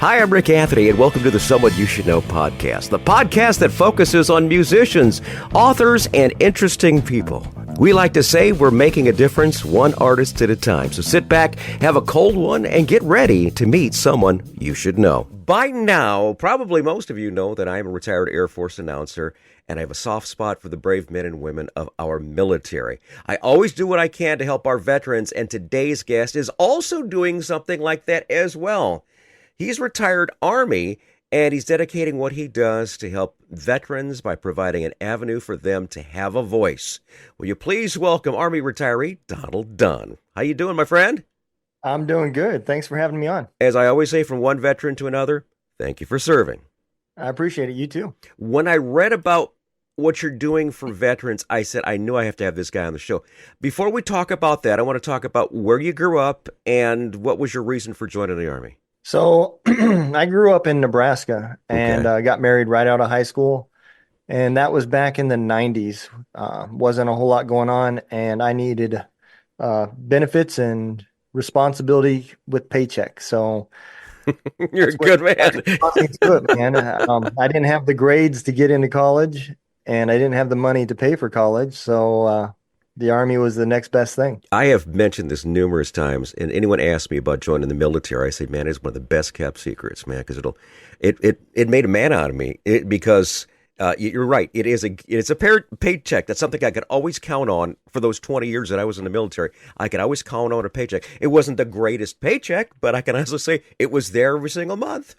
Hi, I'm Rick Anthony, and welcome to the Someone You Should Know podcast, the podcast that focuses on musicians, authors, and interesting people. We like to say we're making a difference one artist at a time. So sit back, have a cold one, and get ready to meet someone you should know. By now, probably most of you know that I'm a retired Air Force announcer, and I have a soft spot for the brave men and women of our military. I always do what I can to help our veterans, and today's guest is also doing something like that as well. He's retired Army, and he's dedicating what he does to help veterans by providing an avenue for them to have a voice. Will you please welcome Army retiree Donald Dunn? How you doing, my friend? I'm doing good. Thanks for having me on. As I always say, from one veteran to another, thank you for serving. I appreciate it. You too. When I read about what you're doing for veterans, I said, I knew I have to have this guy on the show. Before we talk about that, I want to talk about where you grew up and what was your reason for joining the Army. So I grew up in Nebraska and got married right out of high school. And that was back in the 90s. Wasn't a whole lot going on. And I needed benefits and responsibility with paycheck. So you're a good man. I didn't have the grades to get into college, and I didn't have the money to pay for college. So the Army was the next best thing. I have mentioned this numerous times, and anyone asks me about joining the military, I say, man, it's one of the best kept secrets, man, because it made a man out of me. Because you're right, it's a paycheck. That's something I could always count on for those 20 years that I was in the military. I could always count on a paycheck. It wasn't the greatest paycheck, but I can also say it was there every single month.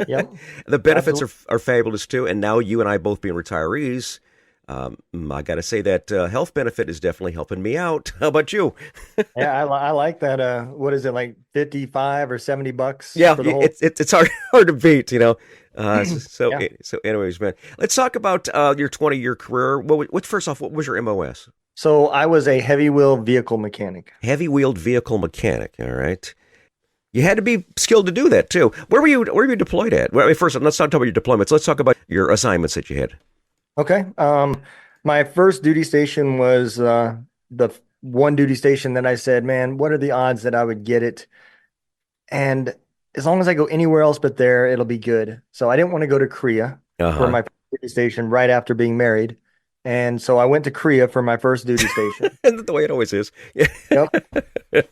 Yep. The benefits are fabulous too, and now you and I both being retirees, I got to say that health benefit is definitely helping me out. How about you? Yeah, I like that. What is it, like $55 or $70? Yeah, for the whole... it's hard to beat, you know. So anyways, man, let's talk about your 20-year career. First off, what was your MOS? So I was a heavy wheel vehicle mechanic. Heavy wheeled vehicle mechanic. All right. You had to be skilled to do that too. Where were you deployed at? Well, first, let's not talk about your deployments. Let's talk about your assignments that you had. Okay. My first duty station was the one duty station that I said, man, what are the odds that I would get it? And as long as I go anywhere else but there, it'll be good. So I didn't want to go to Korea for my first duty station right after being married. And so I went to Korea for my first duty station. The way it always is. Yep.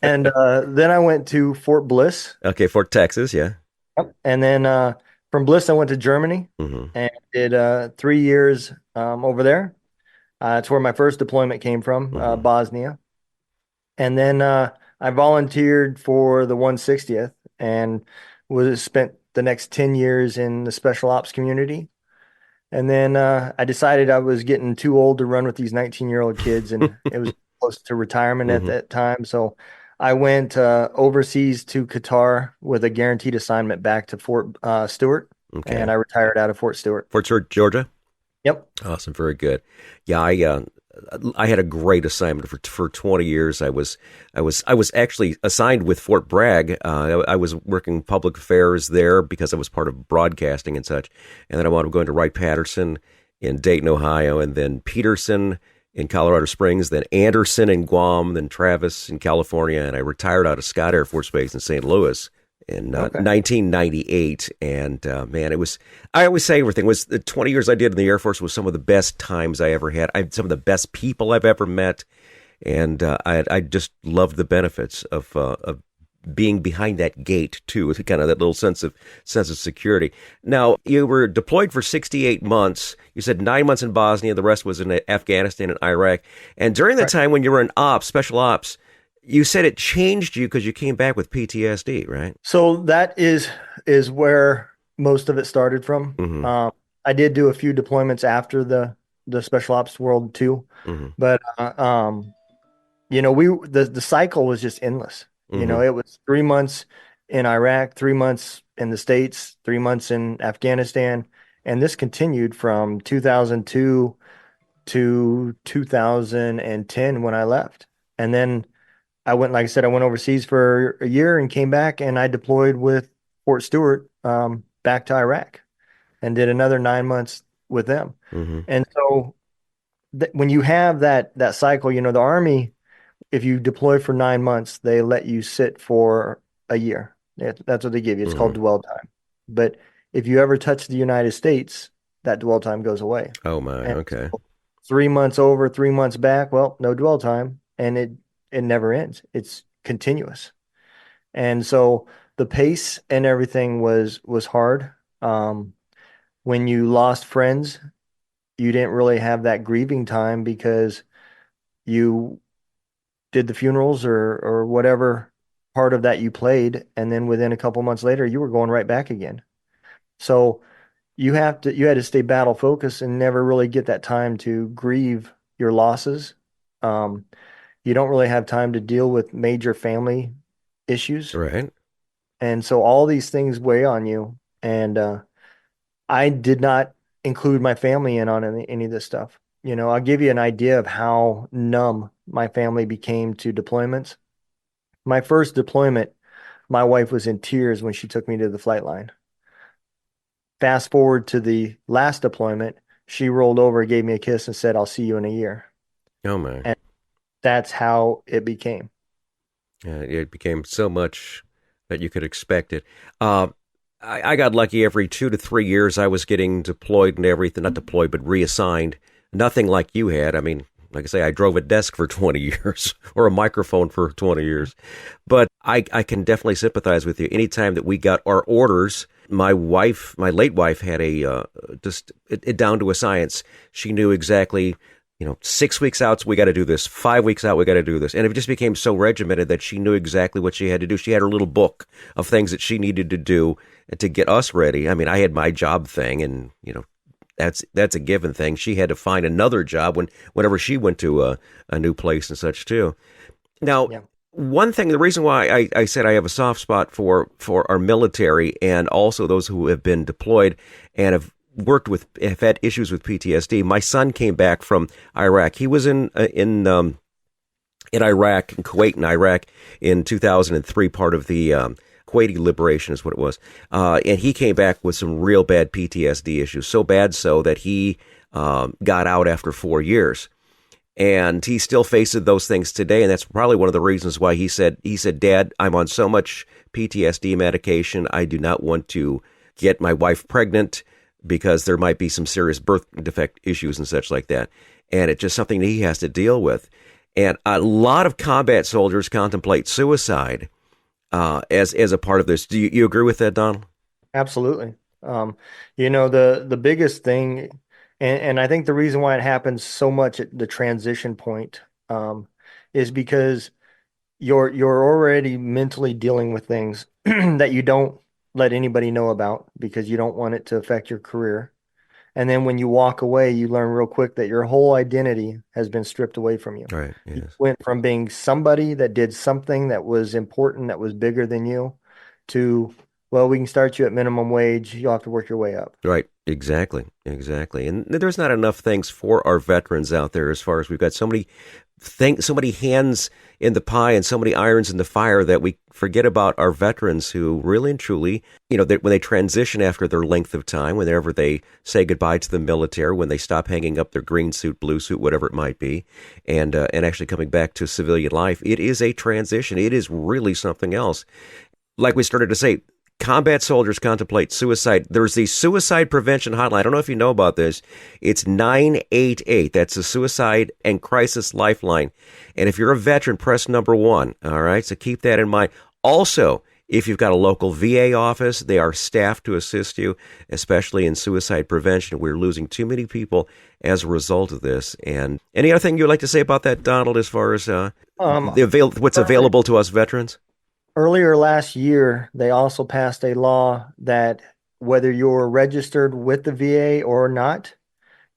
And then I went to Fort Bliss. Okay, Fort Texas, yeah. Yep. And then from Bliss, I went to Germany and did 3 years over there. It's where my first deployment came from, Bosnia. And then I volunteered for the 160th and spent the next 10 years in the special ops community. And then I decided I was getting too old to run with these 19-year-old kids, and it was close to retirement at that time. So I went overseas to Qatar with a guaranteed assignment back to Fort Stewart, and I retired out of Fort Stewart. Fort Stewart, Georgia? Yep. Awesome. Very good. Yeah, I had a great assignment for 20 years. I was actually assigned with Fort Bragg. I was working public affairs there because I was part of broadcasting and such. And then I wound up going to Wright-Patterson in Dayton, Ohio, and then Peterson in Colorado Springs, then Anderson in Guam, then Travis in California. And I retired out of Scott Air Force Base in St. Louis in 1998. And man, I always say everything was the 20 years I did in the Air Force was some of the best times I ever had. I had some of the best people I've ever met. And I just loved the benefits of being behind that gate too, with kind of that little sense of security. Now, you were deployed for 68 months. You said 9 months in Bosnia. The rest was in Afghanistan and Iraq. And during the time when you were in special ops, you said it changed you because you came back with PTSD, right? So that is where most of it started from. I did do a few deployments after the special ops world too, but the cycle was just endless. You know, it was 3 months in Iraq, 3 months in the States, 3 months in Afghanistan, and this continued from 2002 to 2010 when I left, and then I went overseas for a year and came back, and I deployed with Fort Stewart back to Iraq and did another 9 months with them. And so when you have that cycle, you know, the Army, if you deploy for 9 months, they let you sit for a year. That's what they give you. It's called dwell time. But if you ever touch the United States, that dwell time goes away. Oh my. And Okay. so 3 months over, 3 months back, well, no dwell time, and it never ends. It's continuous. And so the pace and everything was hard. Um, when you lost friends, you didn't really have that grieving time because you did the funerals or whatever part of that you played, and then within a couple months later, you were going right back again. So you had to stay battle focused and never really get that time to grieve your losses. Um, you don't really have time to deal with major family issues. Right. And so all these things weigh on you. And I did not include my family in on any of this stuff. I'll give you an idea of how numb my family became to deployments. My first deployment, my wife was in tears when she took me to the flight line. Fast forward to the last deployment, she rolled over, gave me a kiss, and said, "I'll see you in a year." Oh my. And that's how it became. It became so much that you could expect it. Uh, I got lucky every 2 to 3 years. I was getting deployed and everything, not deployed, but reassigned. Nothing like you had. I mean, like I say, I drove a desk for 20 years or a microphone for 20 years. But I can definitely sympathize with you. Anytime that we got our orders, my wife, my late wife, had just it down to a science. She knew exactly, 6 weeks out, we got to do this. 5 weeks out, we got to do this. And it just became so regimented that she knew exactly what she had to do. She had her little book of things that she needed to do to get us ready. I mean, I had my job thing, and that's a given thing. She had to find another job whenever she went to a new place and such too. Now, Yeah. one thing, the reason why I said I have a soft spot for our military and also those who have been deployed and have had issues with PTSD. My son came back from Iraq. He was in Iraq, in Kuwait and Iraq in 2003, part of the Kuwaiti liberation is what it was. And he came back with some real bad PTSD issues, so bad so that he got out after 4 years. And he still faces those things today, and that's probably one of the reasons why he said, "Dad, I'm on so much PTSD medication, I do not want to get my wife pregnant because there might be some serious birth defect issues and such like that." And it's just something that he has to deal with. And a lot of combat soldiers contemplate suicide as a part of this. Do you agree with that, Donald? Absolutely. The biggest thing, and I think the reason why it happens so much at the transition point, is because you're already mentally dealing with things that you don't let anybody know about because you don't want it to affect your career. And then when you walk away, you learn real quick that your whole identity has been stripped away from you. Right. You Yes. went from being somebody that did something that was important, that was bigger than you, to, well, we can start you at minimum wage. You'll have to work your way up. Right. Exactly. Exactly. And there's not enough things for our veterans out there, as far as we've got so many hands in the pie and so many irons in the fire, that we forget about our veterans who really and truly, when they transition after their length of time, whenever they say goodbye to the military, when they stop hanging up their green suit, blue suit, whatever it might be, and actually coming back to civilian life, it is a transition. It is really something else. Like we started to say, combat soldiers contemplate suicide. There's the suicide prevention hotline. I don't know if you know about this. It's 988. That's the suicide and crisis lifeline. And if you're a veteran, press #1. All right. So keep that in mind. Also, if you've got a local VA office, they are staffed to assist you, especially in suicide prevention. We're losing too many people as a result of this. And any other thing you'd like to say about that, Donald, as far as what's available to us veterans? Earlier last year, they also passed a law that whether you're registered with the VA or not,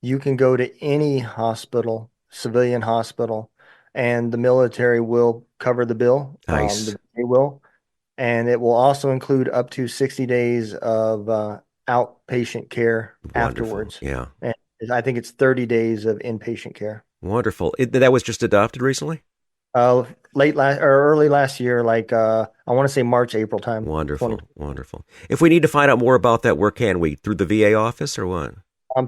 you can go to any hospital, civilian hospital, and the military will cover the bill. The Nice. VA will, and it will also include up to 60 days of outpatient care Wonderful. afterwards. Yeah. And I think it's 30 days of inpatient care. Wonderful. That was just adopted recently? Late last or early last year, like I want to say March, April time, Wonderful. 20. Wonderful. If we need to find out more about that, where can we? Through the VA office or what?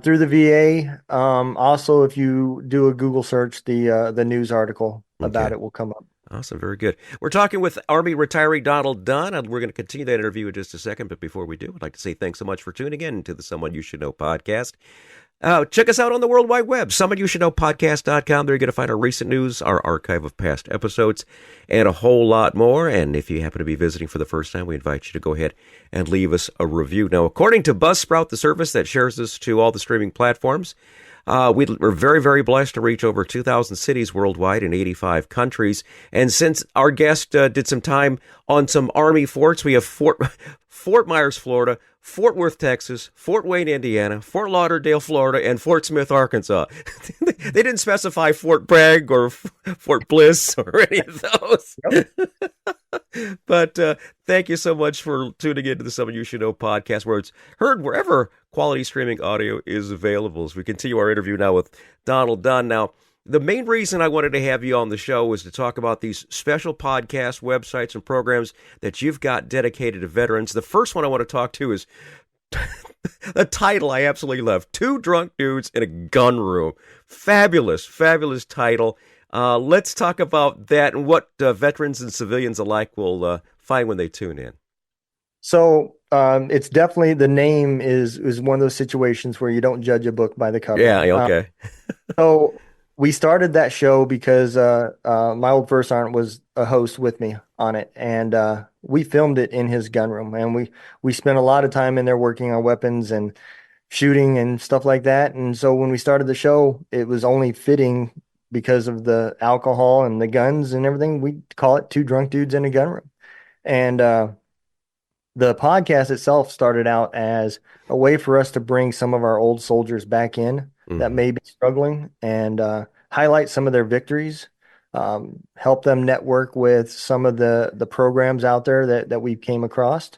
Through the VA. Also, if you do a Google search, the news article about Okay. it will come up. Awesome. Very good. We're talking with Army retiree Donald Dunn, and we're going to continue that interview in just a second. But before we do, I'd like to say thanks so much for tuning in to the Someone You Should Know podcast. Check us out on the World Wide Web, SomeoneYouShouldKnowPodcast.com. There you're going to find our recent news, our archive of past episodes, and a whole lot more. And if you happen to be visiting for the first time, we invite you to go ahead and leave us a review. Now, according to Buzzsprout, the service that shares us to all the streaming platforms, we're very, very blessed to reach over 2,000 cities worldwide in 85 countries. And since our guest did some time on some Army forts, we have Fort Myers, Florida, Fort Worth, Texas, Fort Wayne, Indiana, Fort Lauderdale, Florida, and Fort Smith, Arkansas. They didn't specify Fort Bragg or Fort Bliss or any of those. Yep. But thank you so much for tuning into the Someone You Should Know podcast, where it's heard wherever quality streaming audio is available. As we continue our interview now with Donald Dunn. Now, the main reason I wanted to have you on the show was to talk about these special podcast websites and programs that you've got dedicated to veterans. The first one I want to talk to is the title I absolutely love. Two Drunk Dudes in a Gun Room. Fabulous, fabulous title. Let's talk about that and what veterans and civilians alike will find when they tune in. So it's definitely, the name is one of those situations where you don't judge a book by the cover. Yeah, okay. So we started that show because my old first sergeant was a host with me on it, and we filmed it in his gun room, and we spent a lot of time in there working on weapons and shooting and stuff like that. And so when we started the show, it was only fitting because of the alcohol and the guns and everything. We call it Two Drunk Dudes in a Gun Room. And the podcast itself started out as a way for us to bring some of our old soldiers back in that may be struggling, and highlight some of their victories, help them network with some of the programs out there that we came across,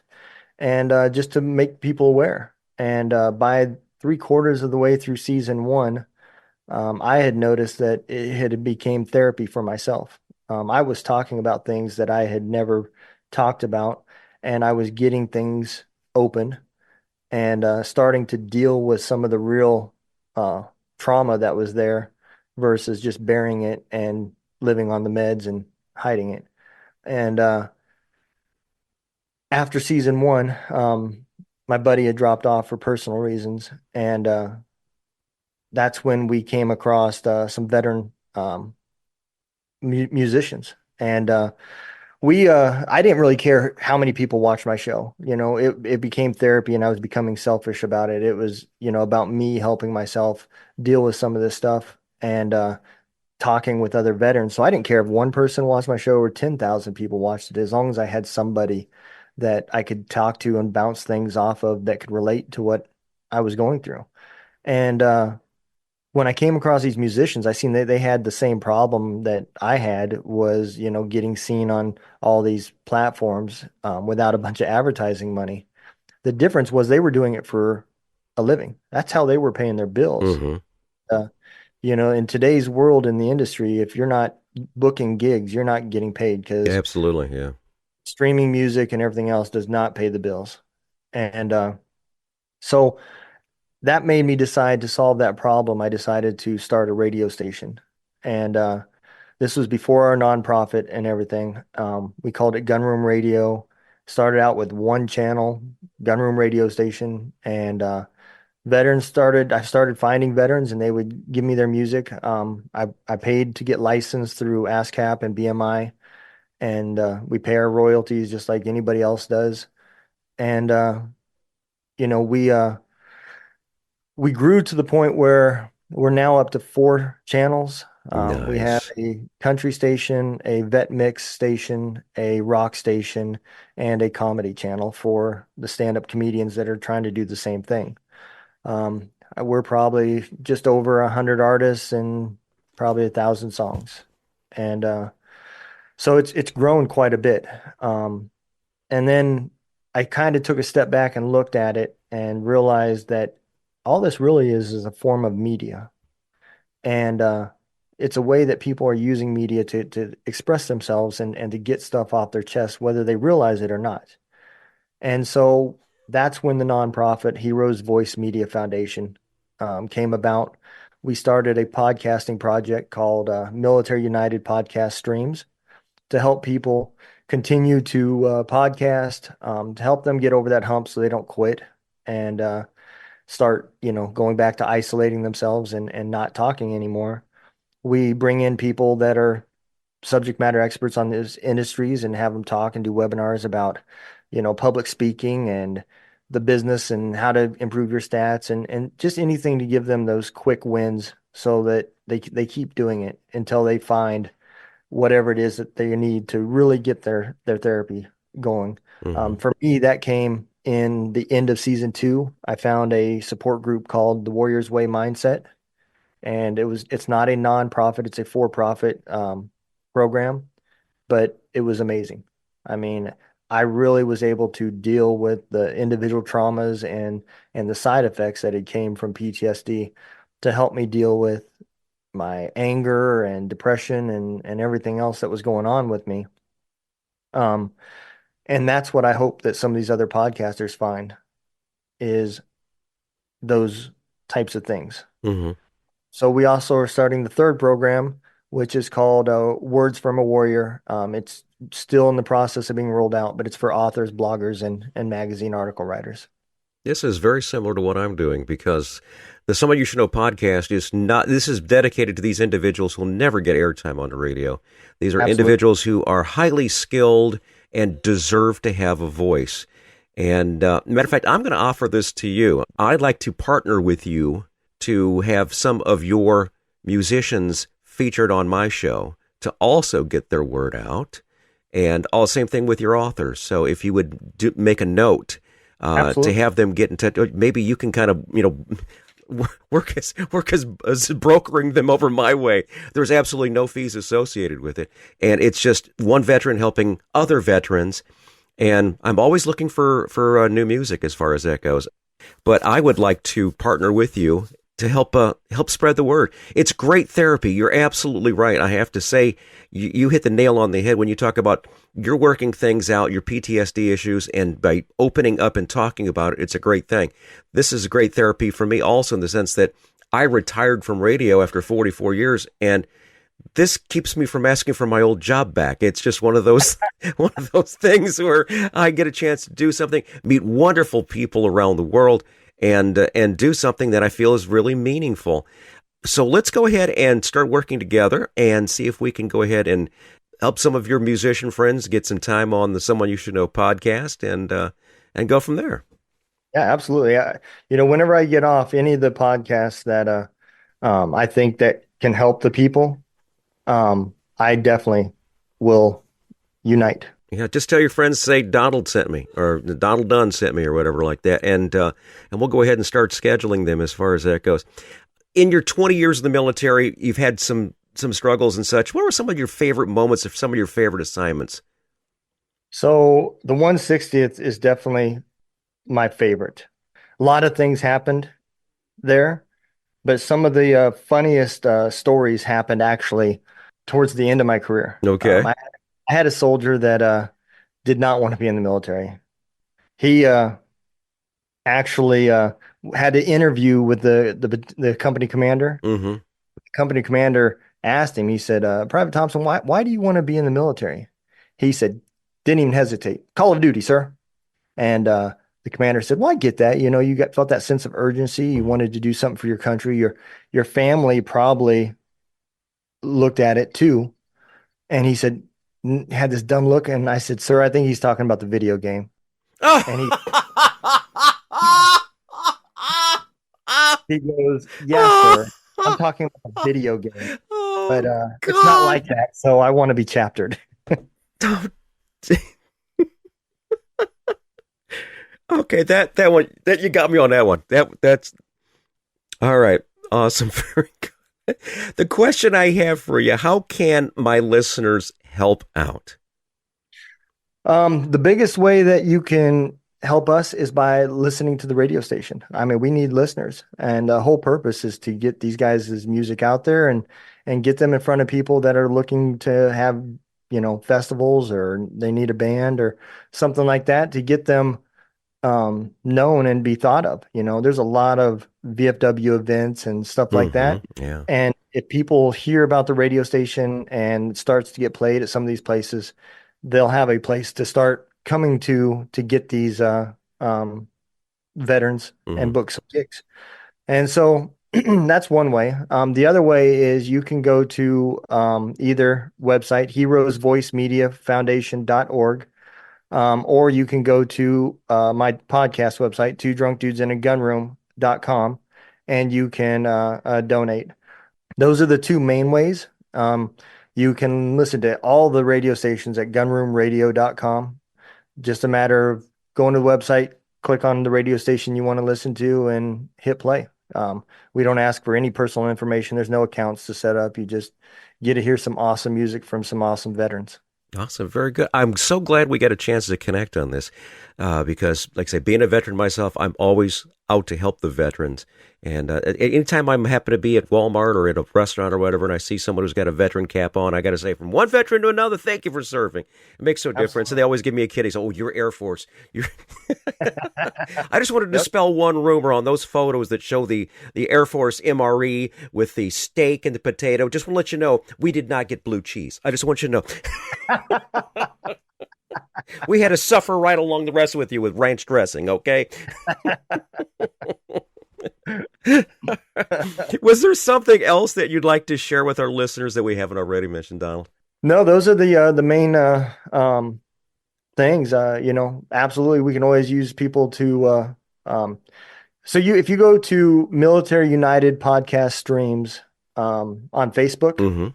and just to make people aware. And by 3/4 of the way through season one, I had noticed that it had became therapy for myself. I was talking about things that I had never talked about, and I was getting things open and starting to deal with some of the real trauma that was there versus just burying it and living on the meds and hiding it. And after season one, my buddy had dropped off for personal reasons, and that's when we came across some veteran musicians. And I didn't really care how many people watched my show. It became therapy, and I was becoming selfish about it. It was, about me helping myself deal with some of this stuff, and talking with other veterans. So I didn't care if one person watched my show or 10,000 people watched it, as long as I had somebody that I could talk to and bounce things off of that could relate to what I was going through. And when I came across these musicians, I seen that they had the same problem that I had, was, getting seen on all these platforms without a bunch of advertising money. The difference was they were doing it for a living. That's how they were paying their bills. Mm-hmm. In today's world in the industry, if you're not booking gigs, you're not getting paid, because Absolutely, yeah. streaming music and everything else does not pay the bills. And so that made me decide to solve that problem. I decided to start a radio station. And this was before our nonprofit and everything. We called it Gunroom Radio. Started out with one channel, Gunroom Radio Station. And I started finding veterans, and they would give me their music. I paid to get licensed through ASCAP and BMI. And we pay our royalties just like anybody else does. And, we grew to the point where we're now up to 4 channels. Nice. We have a country station, a vet mix station, a rock station, and a comedy channel for the stand-up comedians that are trying to do the same thing. We're probably just over 100 artists and probably 1,000 songs. And so it's grown quite a bit. And then I kind of took a step back and looked at it and realized that all this really is a form of media. And it's a way that people are using media to express themselves and to get stuff off their chest, whether they realize it or not. And so that's when the nonprofit Heroes Voice Media Foundation came about. We started a podcasting project called Military United Podcast Streams. to help people continue to podcast, to help them get over that hump so they don't quit and start, going back to isolating themselves and not talking anymore. We bring in people that are subject matter experts on these industries and have them talk and do webinars about, public speaking and the business and how to improve your stats and just anything to give them those quick wins so that they keep doing it until they find whatever it is that they need to really get their therapy going. Hmm. For me, that came in the end of season 2. I found a support group called the Warriors Way Mindset, and it's not a nonprofit, it's a for-profit program, but it was amazing. I mean, I really was able to deal with the individual traumas and the side effects that had came from PTSD to help me deal with my anger and depression and everything else that was going on with me. Um, and that's what I hope that some of these other podcasters find is those types of things. Hmm. So we also are starting the third program, which is called Words from a Warrior. It's still in the process of being rolled out, but it's for authors, bloggers, and magazine article writers. This is very similar to what I'm doing because the Someone You Should Know podcast is not, this is dedicated to these individuals who will never get airtime on the radio. These are Absolutely. individuals who are highly skilled and deserve to have a voice. And matter of fact, I'm going to offer this to you. I'd like to partner with you to have some of your musicians featured on my show to also get their word out. And all same thing with your authors. So if you would make a note to Absolutely. have them get in touch. Maybe you can kind of, work as brokering them over my way. There's absolutely no fees associated with it. And it's just one veteran helping other veterans. And I'm always looking for new music as far as that goes. But I would like to partner with you to help spread the word. It's great therapy. You're absolutely right. I have to say, you hit the nail on the head when you talk about you're working things out, your PTSD issues, and by opening up and talking about it, it's a great thing. This is great therapy for me also in the sense that I retired from radio after 44 years, and this keeps me from asking for my old job back. It's just one of those one of those things where I get a chance to do something, meet wonderful people around the world, and do something that I feel is really meaningful. So let's go ahead and start working together and see if we can go ahead and help some of your musician friends get some time on the Someone You Should Know podcast and go from there. Yeah, absolutely. Whenever I get off any of the podcasts that I think that can help the people, I definitely will unite. Yeah, just tell your friends, say Donald sent me or Donald Dunn sent me or whatever like that, and we'll go ahead and start scheduling them as far as that goes. In your 20 years in the military, you've had some struggles and such. What were some of your favorite moments of some of your favorite assignments? So the 160th is definitely my favorite. A lot of things happened there, but some of the funniest stories happened actually towards the end of my career. Okay. I had a soldier that did not want to be in the military. He actually had to interview with the company commander. Mm-hmm. The company commander asked him, he said, Private Thompson, why do you want to be in the military? He said, didn't even hesitate. Call of Duty, sir. And the commander said, well, I get that. Felt that sense of urgency. You wanted to do something for your country. Your family probably looked at it too. And he said, had this dumb look. And I said, sir, I think he's talking about the video game. And he goes, yes, sir. I'm talking about a video game, but Oh it's not God! like that. So I want to be chaptered. Don't. Okay, that one that you got me on that one. That's all right. Awesome. Very good. The question I have for you: how can my listeners help out? The biggest way that you can help us is by listening to the radio station. I mean, we need listeners, and the whole purpose is to get these guys' music out there and get them in front of people that are looking to have, festivals or they need a band or something like that to get them known and be thought of. There's a lot of VFW events and stuff like Mm-hmm. that. Yeah. And if people hear about the radio station and it starts to get played at some of these places, they'll have a place to start coming to get these veterans and book some gigs. And so that's one way. The other way is you can go to either website, heroesvoicemediafoundation.org, or you can go to my podcast website, twodrunkdudesinAgunroom.com, and you can donate. Those are the two main ways. You can listen to all the radio stations at gunroomradio.com. Just a matter of going to the website, click on the radio station you want to listen to, and hit play. We don't ask for any personal information. There's no accounts to set up. You just get to hear some awesome music from some awesome veterans. Awesome. Very good. I'm so glad we got a chance to connect on this because, like I say, being a veteran myself, I'm always out to help the veterans. And anytime I'm happen to be at Walmart or at a restaurant or whatever, and I see someone who's got a veteran cap on, I got to say, from one veteran to another, thank you for serving. It makes no difference. And they always give me a kid. He says, oh, you're Air Force. You're I just wanted to dispel one rumor on those photos that show the Air Force MRE with the steak and the potato. Just want to let you know, we did not get blue cheese. I just want you to know. We had to suffer right along the rest with you with ranch dressing, okay? Was there something else that you'd like to share with our listeners that we haven't already mentioned, Donald? No, those are the main things. Absolutely, we can always use people to. If you go to Military United podcast streams on Facebook,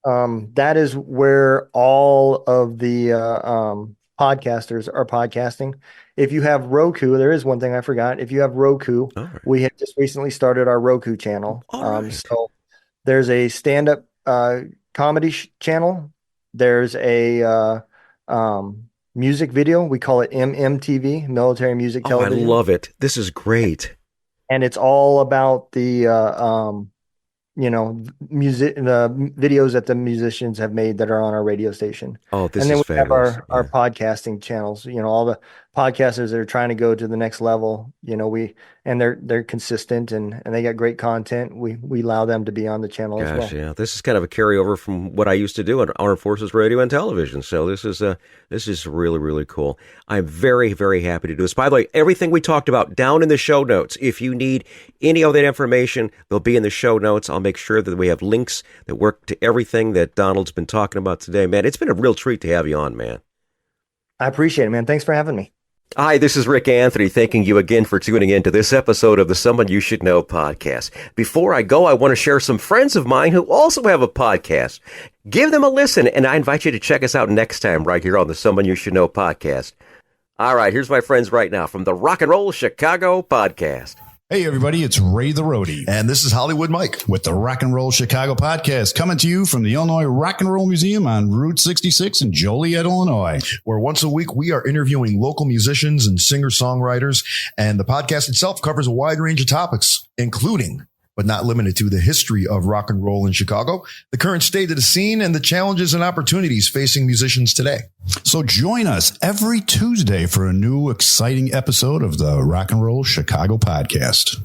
that is where all of the podcasters are podcasting. If you have Roku, there is one thing I forgot. If you have Roku, we have just recently started our Roku channel. So there's a stand-up comedy channel. There's a music video. We call it MMTV, Military Music Television. I love it. This is great. And it's all about the videos that the musicians have made that are on our radio station. Oh, this and then is we fabulous. have our podcasting channels. All the podcasters that are trying to go to the next level. They're consistent and they got great content. We allow them to be on the channel as well. Yeah, this is kind of a carryover from what I used to do on Armed Forces Radio and Television. So this is really, really cool. I'm very, very happy to do this. By the way, everything we talked about down in the show notes. If you need any of that information, they'll be in the show notes. I'll make sure that we have links that work to everything that Donald's been talking about today. Man, it's been a real treat to have you on, man. I appreciate it, man. Thanks for having me. Hi, this is Rick Anthony, thanking you again for tuning in to this episode of the Someone You Should Know podcast. Before I go, I want to share some friends of mine who also have a podcast. Give them a listen, and I invite you to check us out next time right here on the Someone You Should Know podcast. All right, here's my friends right now from the Rock and Roll Chicago podcast. Hey, everybody, it's Ray the Roadie. And this is Hollywood Mike with the Rock and Roll Chicago podcast, coming to you from the Illinois Rock and Roll Museum on Route 66 in Joliet, Illinois. Where once a week we are interviewing local musicians and singer-songwriters, and the podcast itself covers a wide range of topics, including, but not limited to, the history of rock and roll in Chicago, the current state of the scene, and the challenges and opportunities facing musicians today. So join us every Tuesday for a new exciting episode of the Rock and Roll Chicago podcast.